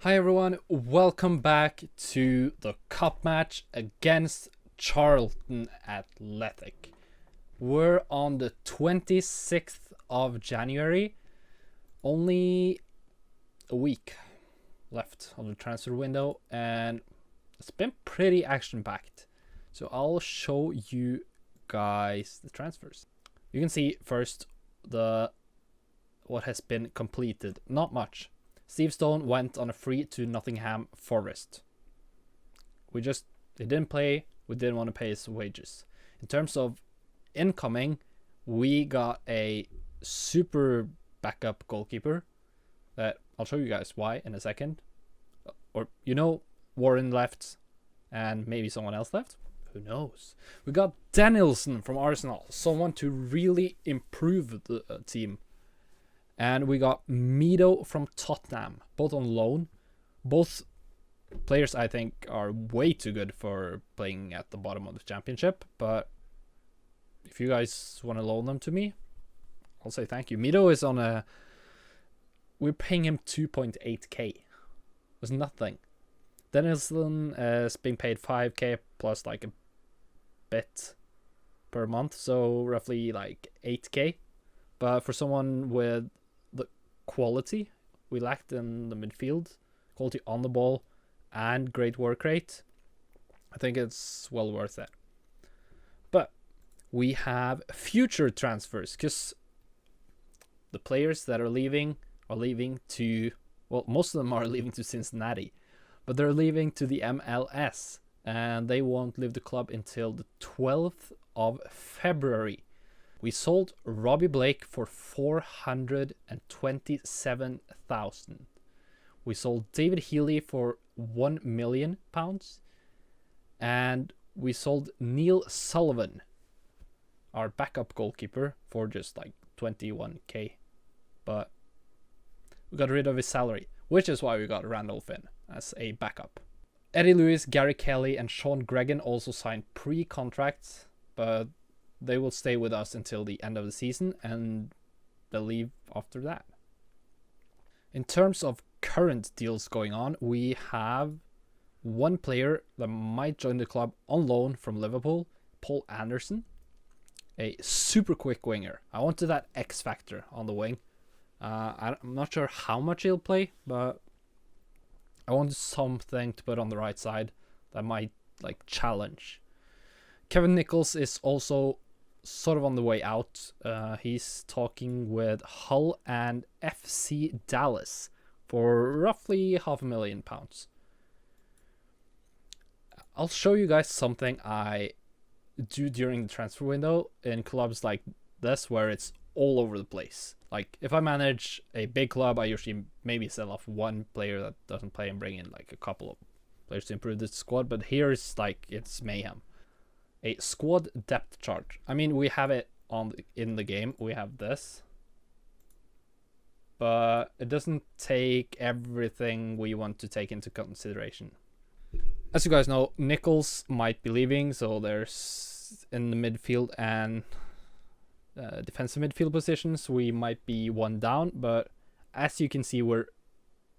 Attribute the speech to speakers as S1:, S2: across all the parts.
S1: Hi everyone, welcome back to the cup match against Charlton Athletic. We're on the 26th of January, only a week left of the transfer window, and it's been pretty action-packed. So I'll show you guys the transfers. You can see first what has been completed. Not much. Steve Stone went on a free to Nottingham Forest. He didn't play. We didn't want to pay his wages. In terms of incoming, we got a super backup goalkeeper that I'll show you guys why in a second. Or, Warren left and maybe someone else left. Who knows? We got Danielson from Arsenal, someone to really improve the team. And we got Mido from Tottenham, both on loan. Both players I think are way too good for playing at the bottom of the championship. But if you guys want to loan them to me, I'll say thank you. Mido is we're paying him 2.8k. It's nothing. Danielson is being paid 5k plus like a bit per month. So roughly like 8k. But for someone with the quality we lacked in the midfield, quality on the ball, and great work rate, I think it's well worth it. But we have future transfers, because the players that are leaving to, well, most of them are leaving to Cincinnati, but they're leaving to the MLS, and they won't leave the club until the 12th of February. We sold Robbie Blake for 427,000. We sold David Healy for £1 million. And we sold Neil Sullivan, our backup goalkeeper, for just like 21k. But we got rid of his salary, which is why we got Randall Finn as a backup. Eddie Lewis, Gary Kelly, and Sean Gregan also signed pre-contracts, but they will stay with us until the end of the season, and they'll leave after that. In terms of current deals going on, we have one player that might join the club on loan from Liverpool, Paul Anderson, a super quick winger. I wanted that X factor on the wing. I'm not sure how much he'll play, but I wanted something to put on the right side that might like challenge. Kevin Nichols is also sort of on the way out. He's talking with Hull and FC Dallas for roughly £500,000. I'll show you guys something I do during the transfer window in clubs like this, where it's all over the place. Like if I manage a big club, I usually maybe sell off one player that doesn't play and bring in like a couple of players to improve the squad. But here it's mayhem. A squad depth chart. I mean, we have it in the game. We have this, but it doesn't take everything we want to take into consideration. As you guys know, Nichols might be leaving, so there's in the midfield and defensive midfield positions we might be one down. But as you can see, we're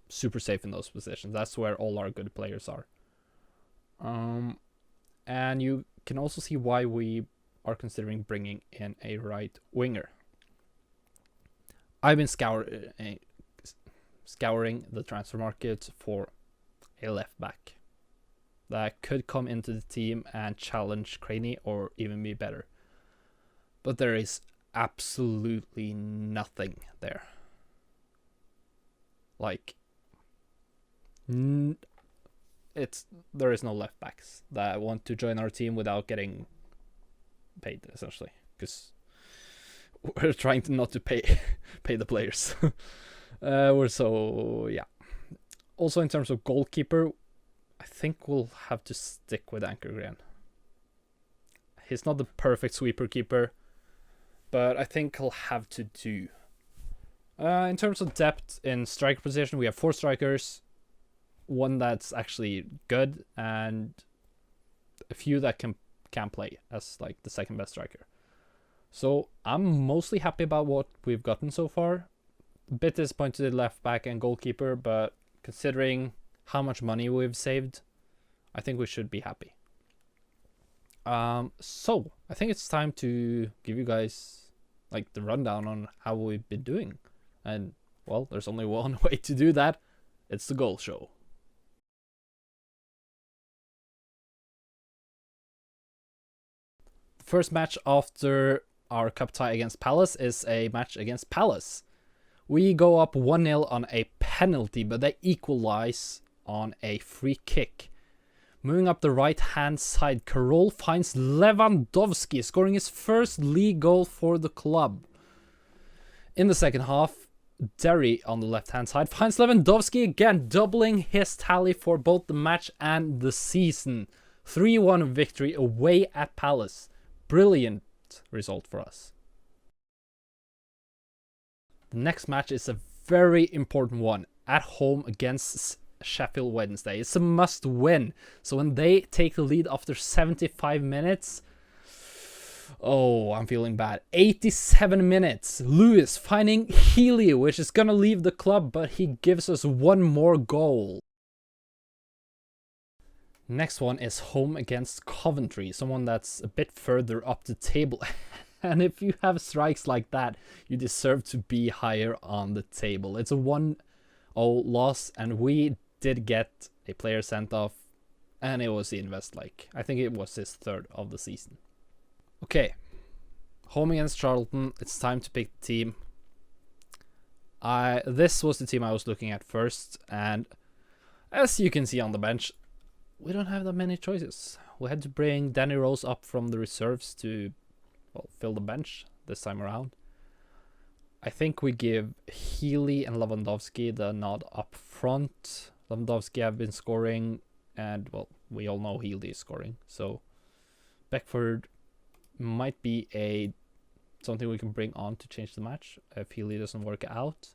S1: super safe in those positions. That's where all our good players are. And you can also see why we are considering bringing in a right winger. I've been scouring the transfer market for a left back that could come into the team and challenge Craney or even be better. But there is absolutely nothing there. Like, there is no left backs that want to join our team without getting paid, essentially, because we're trying to not to pay the players. Yeah. Also, in terms of goalkeeper, I think we'll have to stick with Ankergren. He's not the perfect sweeper keeper, but I think he'll have to do. In terms of depth in striker position, we have 4 strikers. One that's actually good, and a few that can play as like the second best striker. So I'm mostly happy about what we've gotten so far. A bit disappointed at left back and goalkeeper, but considering how much money we've saved, I think we should be happy. So I think it's time to give you guys like the rundown on how we've been doing. And well, there's only one way to do that. It's the goal show. The first match after our cup tie against Palace is a match against Palace. We go up 1-0 on a penalty, but they equalize on a free kick. Moving up the right-hand side, Carroll finds Lewandowski, scoring his first league goal for the club. In the second half, Derry on the left-hand side finds Lewandowski again, doubling his tally for both the match and the season. 3-1 victory away at Palace. Brilliant result for us. The next match is a very important one at home against Sheffield Wednesday. It's a must win. So when they take the lead after 75 minutes, oh, I'm feeling bad. 87 minutes. Lewis finding Healy, which is going to leave the club, but he gives us one more goal. Next one is home against Coventry, someone that's a bit further up the table. And if you have strikes like that, you deserve to be higher on the table. It's a 1-0 loss, and we did get a player sent off, and it was Ian Westlake. I think it was his third of the season. Okay, home against Charlton. It's time to pick the team. This was the team I was looking at first, and as you can see on the bench, we don't have that many choices. We had to bring Danny Rose up from the reserves to fill the bench this time around. I think we give Healy and Lewandowski the nod up front. Lewandowski have been scoring, and well, we all know Healy is scoring. So Beckford might be something we can bring on to change the match if Healy doesn't work out.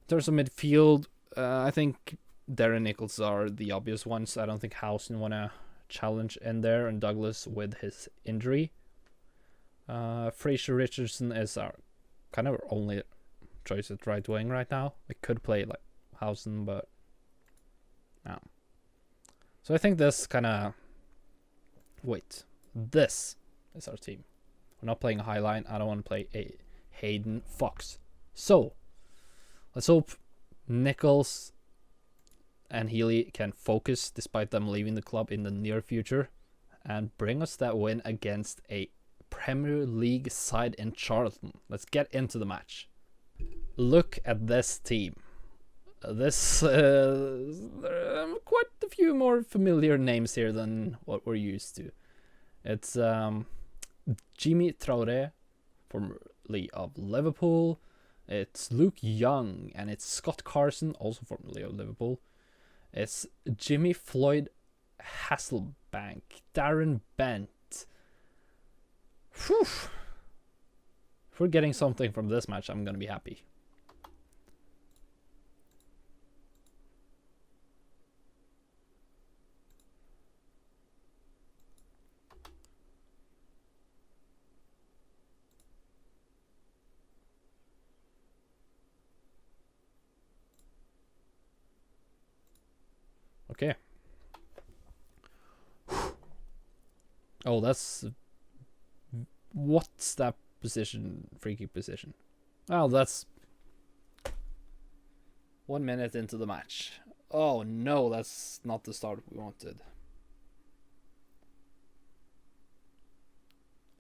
S1: In terms of midfield, I think Darren Nichols are the obvious ones. I don't think Housen want to challenge in there, and Douglas with his injury. Fraser Richardson is our kind of our only choice at right wing right now. We could play like Housen, but no. So I think this kind of... Wait. This is our team. We're not playing a high line. I don't want to play a Hayden Fox. So let's hope Nichols and Healy can focus despite them leaving the club in the near future and bring us that win against a Premier League side in Charlton. Let's get into the match. Look at this team. This quite a few more familiar names here than what we're used to. It's Jimmy Traoré, formerly of Liverpool. It's Luke Young, and it's Scott Carson, also formerly of Liverpool. It's Jimmy Floyd Hasselbank, Darren Bent. Whew. If we're getting something from this match, I'm going to be happy. Okay. Oh, that's... What's that position? Free kick position. Well, that's 1 minute into the match. Oh no, that's not the start we wanted.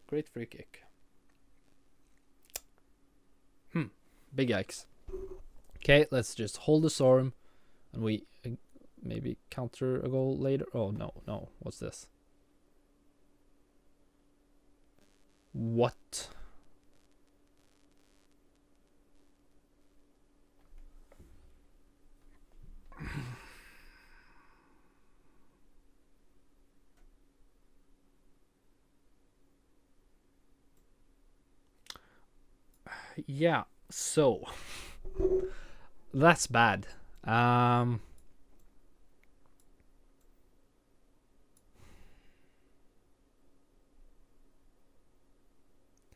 S1: Great free kick. Big yikes. Okay, let's just hold the storm, and we maybe counter a goal later. Oh no, what's this? What? Yeah, so that's bad.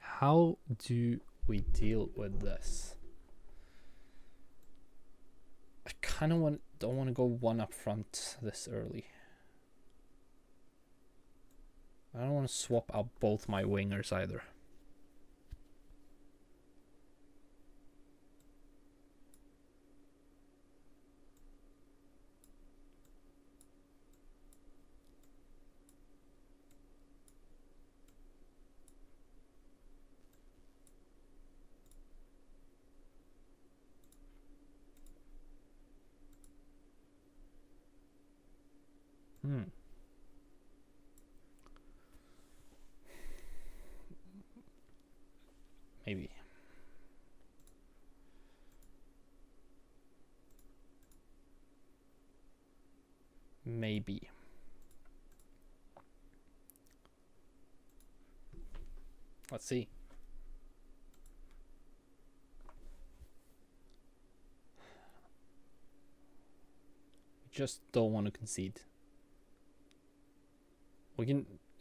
S1: How do we deal with this? I kind of don't want to go one up front this early. I don't want to swap out both my wingers either. Maybe. Maybe. Let's see. Just don't want to concede.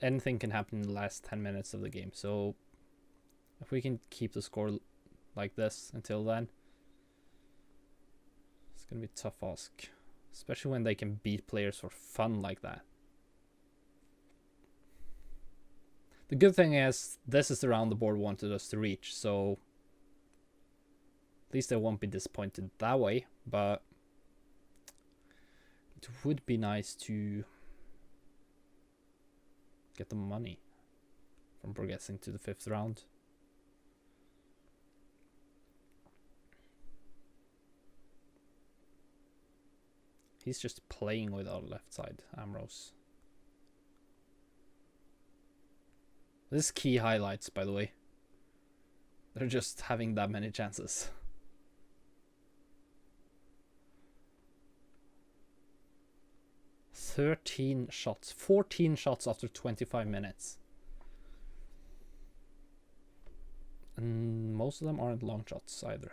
S1: Anything can happen in the last 10 minutes of the game, so if we can keep the score like this until then, it's gonna be a tough ask, especially when they can beat players for fun like that. The good thing is this is the round the board wanted us to reach, so at least I won't be disappointed that way, but it would be nice to get the money from progressing to the 5th round. He's just playing with our left side, Ambrose. This is key highlights, by the way. They're just having that many chances. "13 shots, 14 shots after 25 minutes. And most of them aren't long shots either.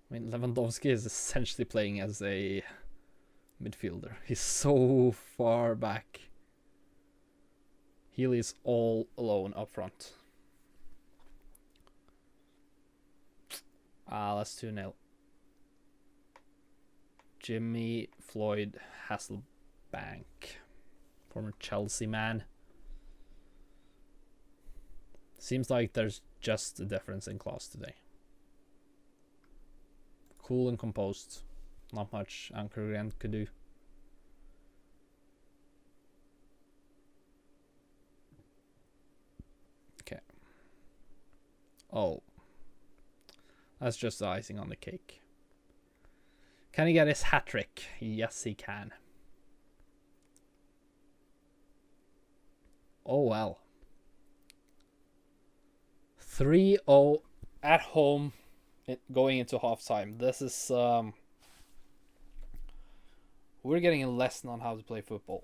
S1: I mean, Lewandowski is essentially playing as a midfielder. He's so far back. Healy is all alone up front. That's 2-0. Jimmy Floyd Hasselbank, former Chelsea man. Seems like there's just a difference in class today. Cool and composed. Not much Ankergren could do. Okay. Oh. That's just the icing on the cake. Can he get his hat trick? Yes, he can. Oh well. 3-0 at home going into halftime. This is we're getting a lesson on how to play football.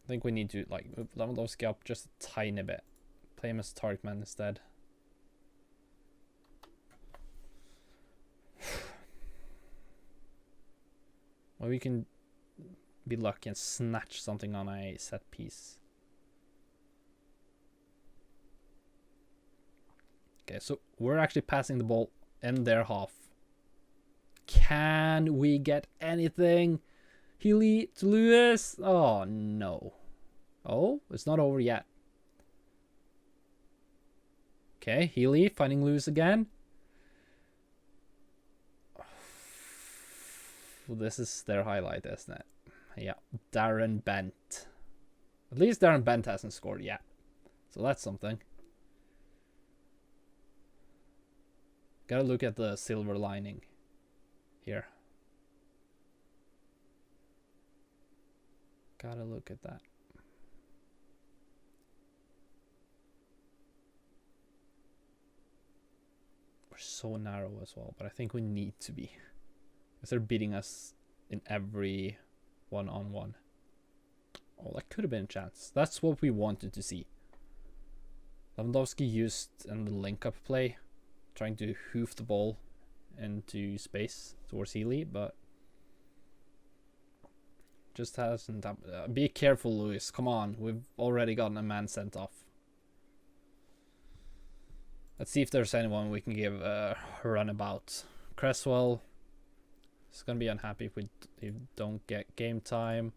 S1: I think we need to move Lewandowski up just a tiny bit. Play him as target man instead. Well, we can be lucky and snatch something on a set piece. Okay, so we're actually passing the ball in their half. Can we get anything? Healy to Lewis. Oh no. Oh, it's not over yet. Okay, Healy finding Lewis again. This is their highlight, isn't it? Yeah, Darren Bent. At least Darren Bent hasn't scored yet, so that's something. Gotta look at the silver lining here. Gotta look at that. We're so narrow as well, but I think we need to be, because they're beating us in every one-on-one. Oh, that could have been a chance. That's what we wanted to see. Lewandowski used in the link-up play trying to hoof the ball into space towards Healy, but just hasn't. Be careful, Lewis. Come on, we've already gotten a man sent off. Let's see if there's anyone we can give a runabout. Cresswell is gonna be unhappy if we don't get game time.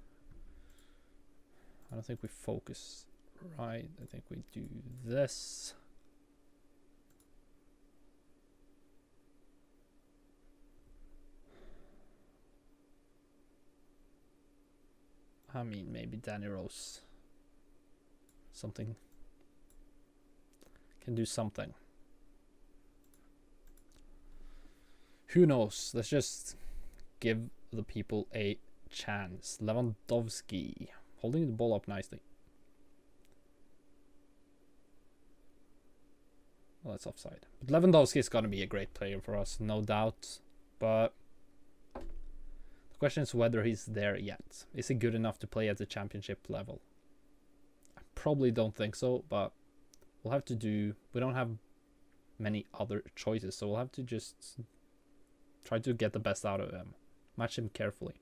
S1: I don't think we focus right. I think we do this. I mean, maybe Danny Rose. Something. Can do something. Who knows? Let's just give the people a chance. Lewandowski. Holding the ball up nicely. Well, that's offside. But Lewandowski is going to be a great player for us, no doubt. But the question is whether he's there yet. Is he good enough to play at the championship level? I probably don't think so, but we'll have to do... We don't have many other choices, so we'll have to just try to get the best out of him. Match him carefully.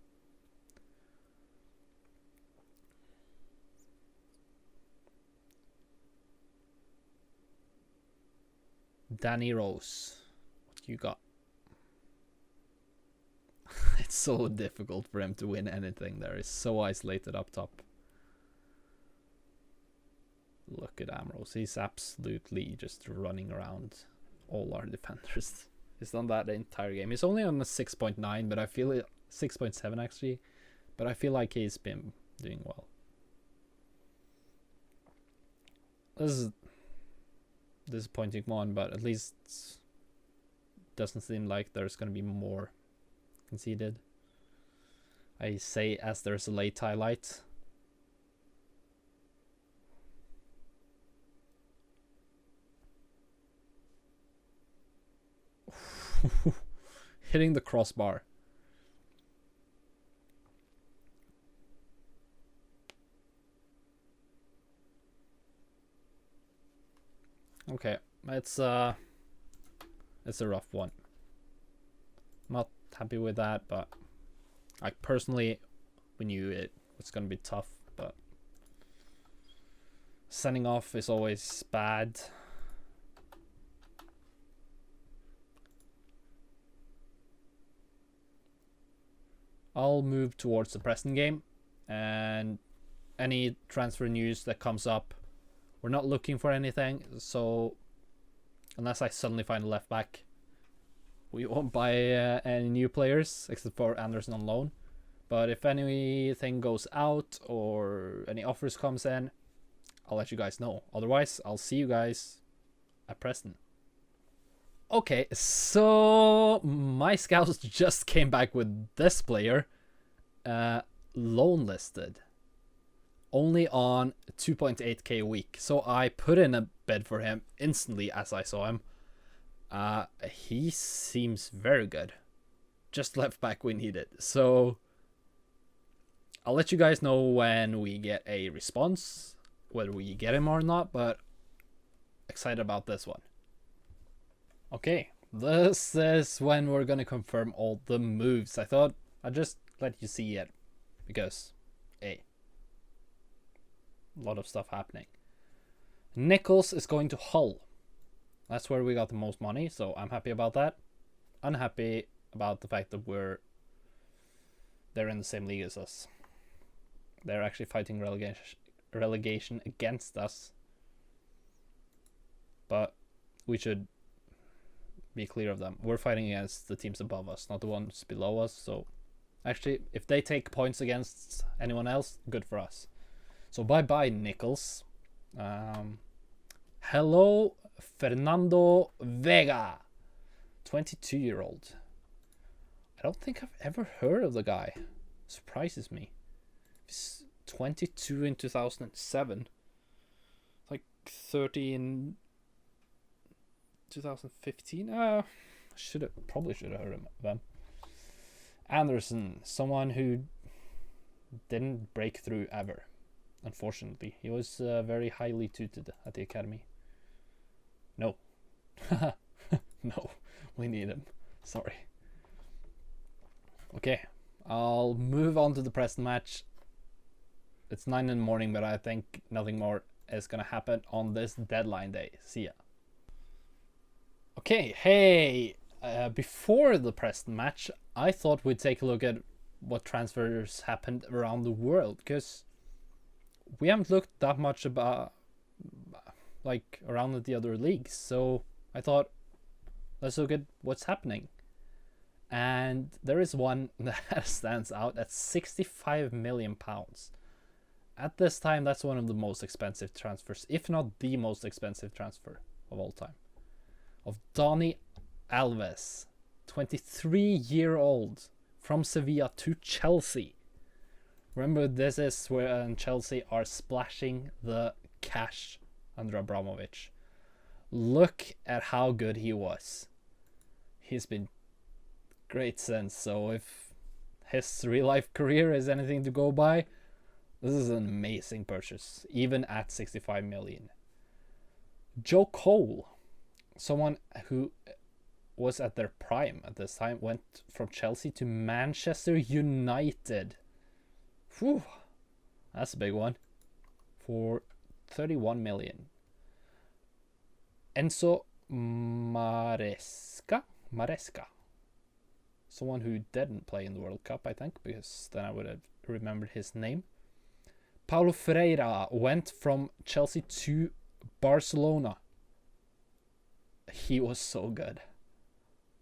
S1: Danny Rose. What you got? It's so difficult for him to win anything there. He's so isolated up top. Look at Ambrose. He's absolutely just running around all our defenders. He's done that the entire game. He's only on a 6.9, but I feel it 6.7 actually. But I feel like he's been doing well. This is disappointing one, but at least doesn't seem like there's going to be more conceded. I say as there's a late highlight. Hitting the crossbar. Okay, it's a rough one. Not happy with that, but I personally, we knew it was gonna be tough, but sending off is always bad. I'll move towards the Preston game, and any transfer news that comes up, we're not looking for anything, so unless I suddenly find a left back, we won't buy any new players except for Anderson on loan. But if anything goes out or any offers comes in, I'll let you guys know. Otherwise, I'll see you guys at Preston. Okay, so my scouts just came back with this player, loan listed, only on 2.8k a week. So I put in a bid for him instantly as I saw him. He seems very good. Just left back we needed. So I'll let you guys know when we get a response, whether we get him or not, but excited about this one. Okay, this is when we're gonna confirm all the moves. I thought I'd just let you see it because, hey, a lot of stuff happening. Nichols is going to Hull. That's where we got the most money, so I'm happy about that. Unhappy about the fact that they're in the same league as us. They're actually fighting relegation against us. But we should be clear of them. We're fighting against the teams above us, not the ones below us. So actually, if they take points against anyone else, good for us. So bye-bye, Nichols. Hello, Fernando Vega. 22-year-old. I don't think I've ever heard of the guy. Surprises me. He's 22 in 2007. Like 30 in 2015. Probably should have heard of them. Anderson, someone who didn't break through ever. Unfortunately, he was very highly tutored at the academy. No. No. We need him. Sorry. Okay, I'll move on to the present match. It's 9 in the morning, but I think nothing more is gonna happen on this deadline day. See ya. Okay, hey, before the present match, I thought we'd take a look at what transfers happened around the world, because we haven't looked that much about like around the other leagues. So I thought, let's look at what's happening. And there is one that stands out at £65 million. At this time, that's one of the most expensive transfers, if not the most expensive transfer of all time. Of Dani Alves, 23-year-old, from Sevilla to Chelsea. Remember, this is when Chelsea are splashing the cash under Abramovich. Look at how good he was. He's been great since, so if his real-life career is anything to go by, this is an amazing purchase, even at 65 million. Joe Cole, someone who was at their prime at this time, went from Chelsea to Manchester United. Whew, that's a big one. For 31 million. Enzo Maresca, someone who didn't play in the World Cup, I think, because then I would have remembered his name. Paulo Ferreira went from Chelsea to Barcelona. He was so good.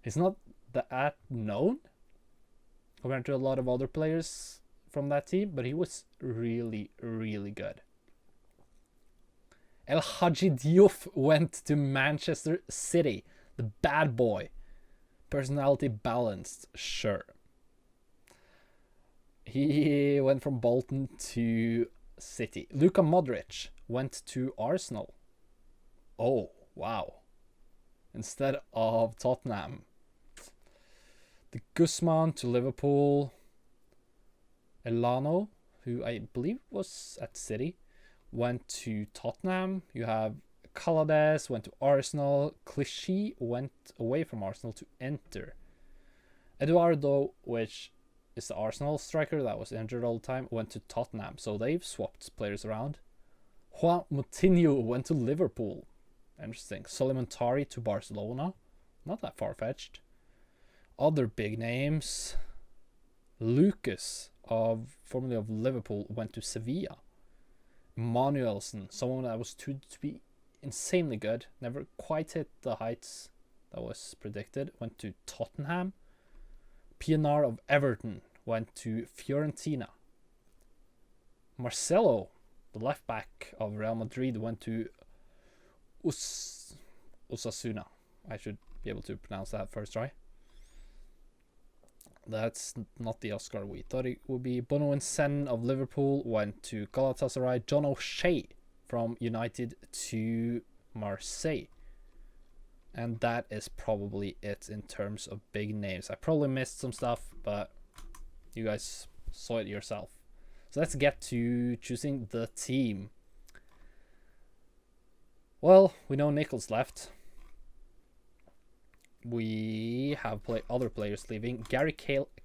S1: He's not that known compared to a lot of other players from that team, but he was really, really good. El Hadji Diouf went to Manchester City. The bad boy. Personality balanced, sure. He went from Bolton to City. Luka Modric went to Arsenal. Oh, wow. Instead of Tottenham. The Guzman to Liverpool. Elano, who I believe was at City, went to Tottenham. You have Calades went to Arsenal. Clichy went away from Arsenal to Inter. Eduardo, which is the Arsenal striker that was injured all the time, went to Tottenham. So they've swapped players around. Juan Moutinho went to Liverpool. Interesting. Solimentari to Barcelona. Not that far-fetched. Other big names. Lucas, formerly of Liverpool, went to Sevilla. Manuelsen, someone that was to be insanely good, never quite hit the heights that was predicted, went to Tottenham. Pienaar of Everton went to Fiorentina. Marcelo, the left back of Real Madrid, went to Osasuna. I should be able to pronounce that first try. That's not the Oscar we thought it would be. Bono and Sen of Liverpool went to Galatasaray. John O'Shea from United to Marseille. And that is probably it in terms of big names. I probably missed some stuff, but you guys saw it yourself. So let's get to choosing the team. Well, we know Nichols left. We have other players leaving. Gary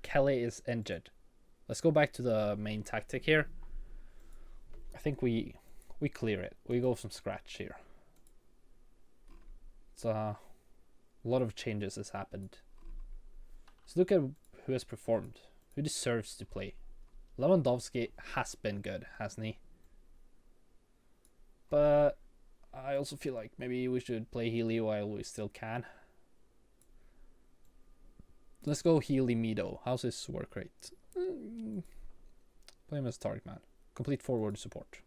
S1: Kelly is injured. Let's go back to the main tactic here. I think we clear it. We go from scratch here. It's a lot of changes has happened. Let's look at who has performed. Who deserves to play. Lewandowski has been good, hasn't he? But I also feel like maybe we should play Healy while we still can. Let's go Healy Mido. How's his work rate? Play him as target man. Complete forward support.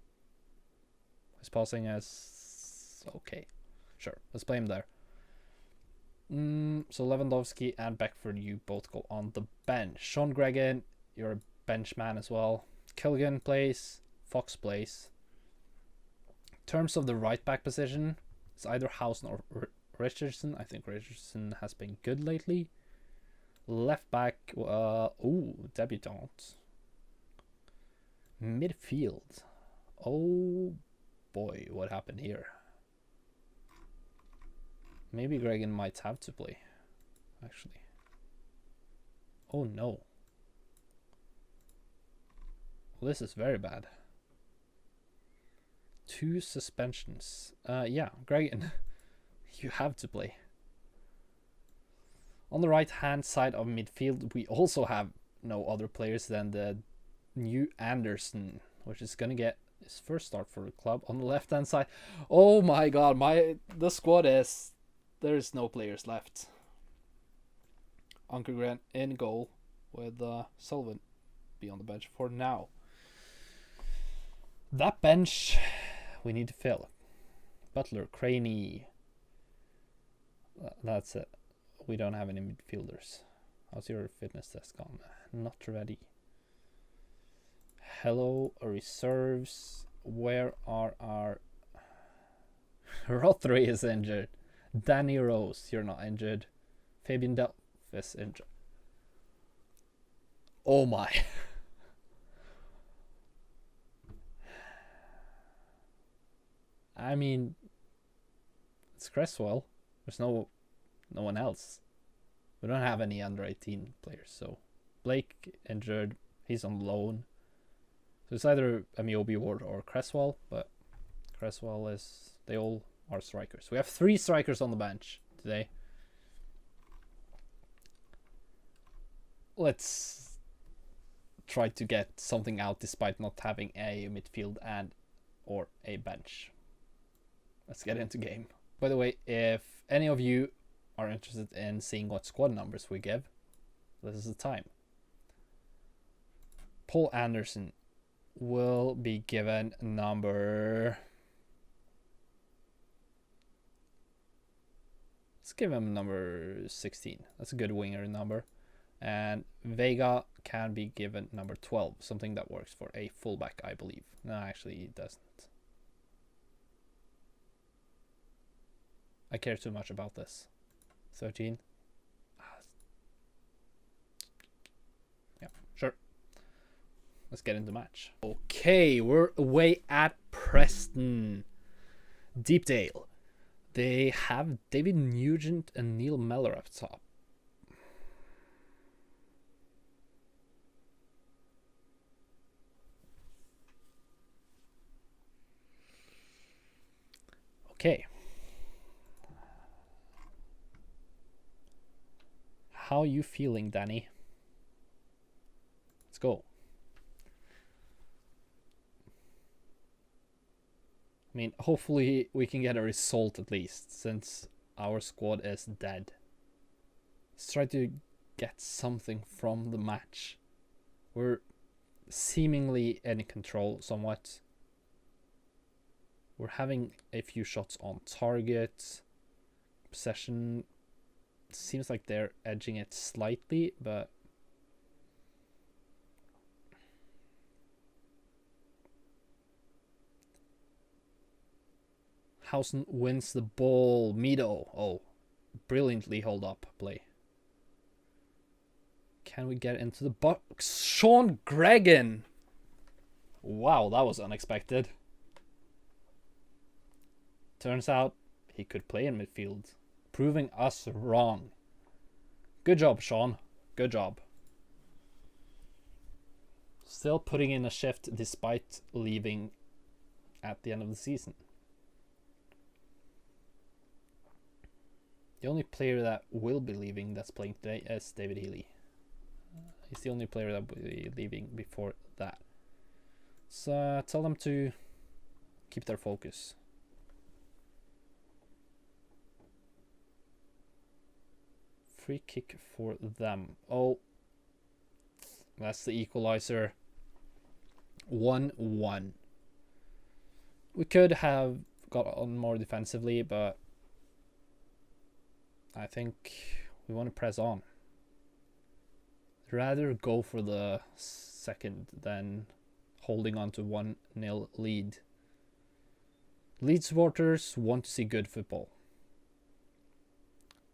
S1: His passing is okay. Sure, let's play him there. So Lewandowski and Beckford, you both go on the bench. Sean Gregan, you're a bench man as well. Kilgan plays. Fox plays. In terms of the right back position, it's either Housen or Richardson. I think Richardson has been good lately. Left back, debutant. Midfield. Oh boy, what happened here? Maybe Gregan might have to play. actually. Oh no. Well, this is very bad. 2 suspensions. Yeah, Gregan, you have to play. On the right hand side of midfield, we also have no other players than the new Anderson, which is gonna get his first start for the club. On the left hand side, oh my god, the squad is, there's no players left. Ankergren in goal with Sullivan be on the bench for now. That bench we need to fill. Butler, Craney. That's it. We don't have any midfielders. How's your fitness test gone? Not ready. Hello, reserves. Where are our... Rothery is injured. Danny Rose, you're not injured. Fabian Delph is injured. Oh my. I mean, it's Cresswell. There's no one else. We don't have any under 18 players. So Blake injured. He's on loan. So it's either Amiobi Ward or Cresswell. But Cresswell is... They all are strikers. We have 3 strikers on the bench today. Let's try to get something out despite not having a midfield and or a bench. Let's get into game. By the way, if any of you are interested in seeing what squad numbers we give, this is the time. Paul Anderson will be given number... Let's give him number 16. That's a good winger number. And Vega can be given number 12, something that works for a fullback, I believe. No, actually it doesn't. I care too much about this. 13. Yeah, sure. Let's get into the match. Okay, we're away at Preston. Deepdale. They have David Nugent and Neil Mellor up top. Okay. How you feeling, Danny? Let's go. I mean, hopefully we can get a result at least, since our squad is dead. Let's try to get something from the match. We're seemingly in control somewhat. We're having a few shots on target. Possession seems like they're edging it slightly, but Hausen wins the ball. Mido, oh, brilliantly hold up play. Can we get into the box? Sean Gregan. Wow, that was unexpected. Turns out he could play in midfield, proving us wrong. Good job, Sean. Good job. Still putting in a shift despite leaving at the end of the season. The only player that will be leaving that's playing today is David Healy. He's the only player that will be leaving before that. So tell them to keep their focus. Free kick for them. Oh, that's the equalizer. 1-1. We could have got on more defensively, but I think we want to press on. Rather go for the second than holding on to 1-0 lead. Leeds supporters want to see good football.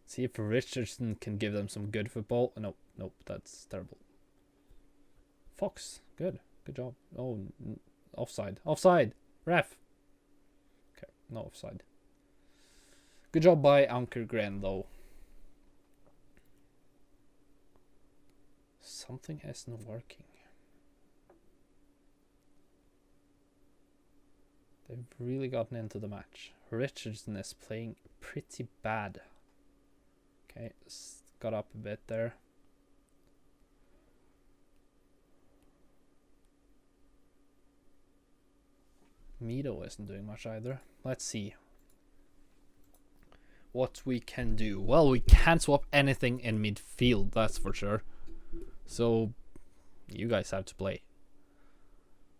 S1: See if Richardson can give them some good football. Nope, nope, that's terrible. Fox, good job. Oh, offside, offside, ref. Okay, no offside. Good job by Ankergren though. Something isn't working. They've really gotten into the match. Richardson is playing pretty bad. Okay, got up a bit there. Mito isn't doing much either. Let's see what we can do. Well, we can't swap anything in midfield, that's for sure. So you guys have to play.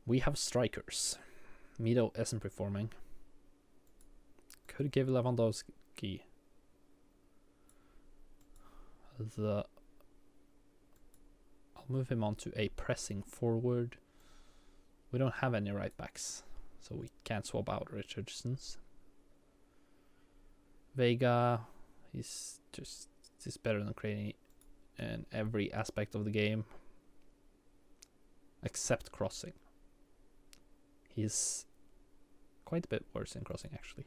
S1: We have strikers. Mito isn't performing. Could give Lewandowski I'll move him on to a pressing forward. We don't have any right backs, so we can't swap out Richardson's. Vega, he's better than Craney in every aspect of the game except crossing. He's quite a bit worse in crossing, actually.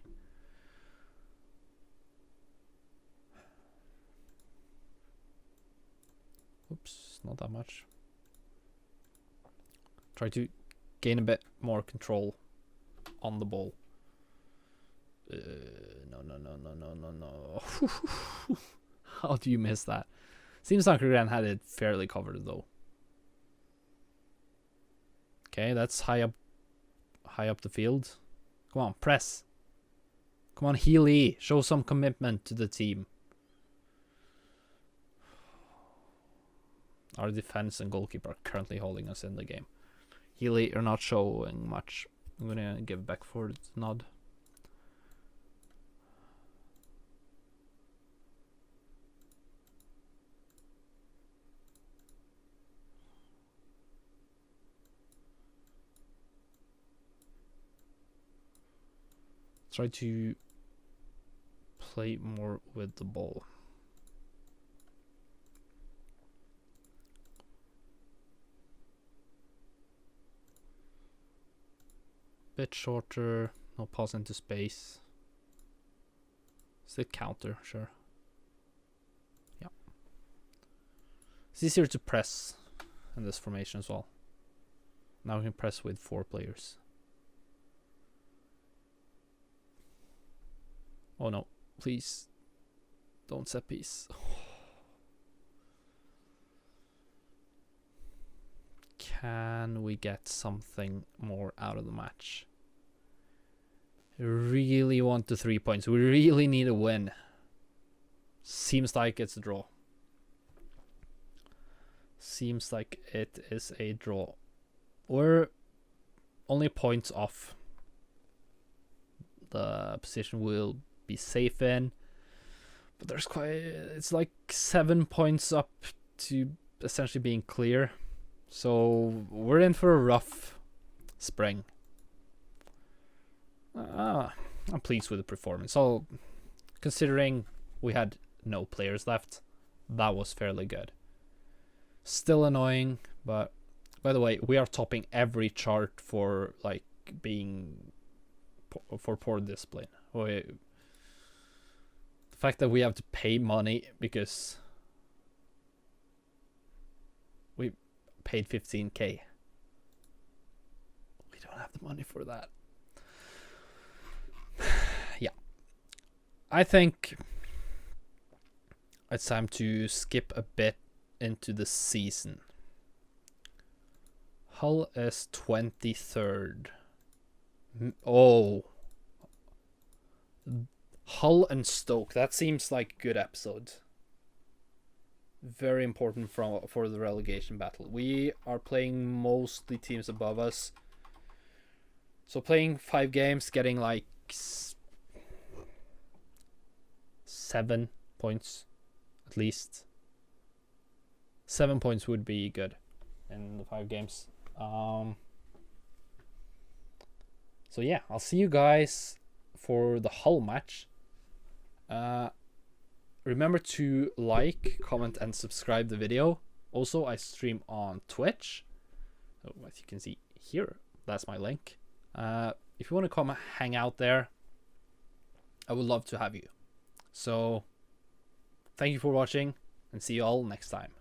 S1: Oops, not that much. Try to gain a bit more control on the ball. No. How do you miss that? Seems like Gran had it fairly covered though. Okay, that's high up the field. Come on, press. Come on, Healy, show some commitment to the team. Our defense and goalkeeper are currently holding us in the game. Healy, you're not showing much. I'm gonna give back for the nod. Try to play more with the ball. Bit shorter, no pass into space. Is it counter? Sure. Yeah. It's easier to press in this formation as well. Now we can press with 4 players. Oh no, please don't set piece. Can we get something more out of the match? I really want the 3 points. We really need a win. Seems like it's a draw. Seems like it is a draw. We're only points off the position we'll be safe in, but there's it's like 7 points up to essentially being clear, so we're in for a rough spring. I'm pleased with the performance. So considering we had no players left, that was fairly good. Still annoying, but by the way, we are topping every chart for like being for poor discipline. The fact that we have to pay money because we paid 15k. We don't have the money for that. Yeah. I think it's time to skip a bit into the season. Hull is 23rd. Oh. Hull and Stoke. That seems like a good episode. Very important for the relegation battle. We are playing mostly teams above us. So playing 5 games, getting like 7 points at least. 7 points would be good in the 5 games. So yeah, I'll see you guys for the Hull match. Remember to like, comment, and subscribe the video. Also, I stream on Twitch. As you can see here, that's my link. If you want to come hang out there, I would love to have you. So, thank you for watching, and see you all next time.